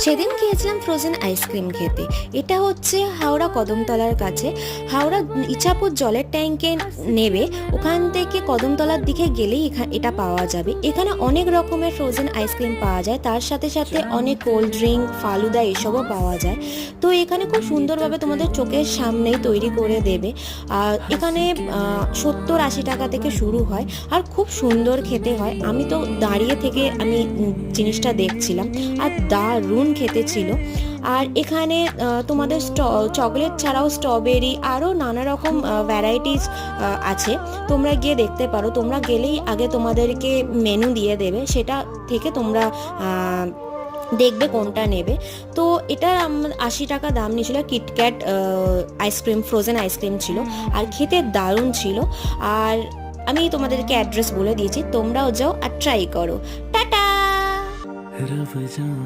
সেদিন গিয়েছিলাম frozen ice cream খেতে। এটা হচ্ছে হাওড়া কদমতলার কাছে। হাওড়া ইছাপুর জলের ট্যাঙ্কে নেবে, ওখান থেকে কদমতলার দিকে গেলেই এটা পাওয়া যাবে। এখানে অনেক রকমের ফ্রোজেন আইসক্রিম পাওয়া যায়, তার সাথে সাথে অনেক কোল্ড ড্রিঙ্ক, ফালুদা এসবও পাওয়া যায়। তো এখানে খুব সুন্দরভাবে তোমাদের চোখের সামনেই তৈরি করে দেবে। আর এখানে 70-80 টাকা থেকে শুরু হয়, আর খুব সুন্দর খেতে হয়। আমি তো দাঁড়িয়ে থেকে আমি জিনিসটা দেখছিলাম, আর দারুণ খেতে ছিল। আর এখানে তোমাদের চকলেট ছাড়াও স্ট্রবেরি আরও নানা রকম ভ্যারাইটিস আছে, তোমরা গিয়ে দেখতে পারো। তোমরা গেলেই আগে তোমাদেরকে মেনু দিয়ে দেবে, সেটা থেকে তোমরা দেখবে কোনটা নেবে। তো এটা 80 টাকা দাম নিয়েছিল। কিটক্যাট আইসক্রিম, ফ্রোজেন আইসক্রিম ছিল, আর খেতে দারুণ ছিল। আর আমি তোমাদেরকে অ্যাড্রেস বলে দিয়েছি, তোমরাও যাও আর ট্রাই করো। টাটা।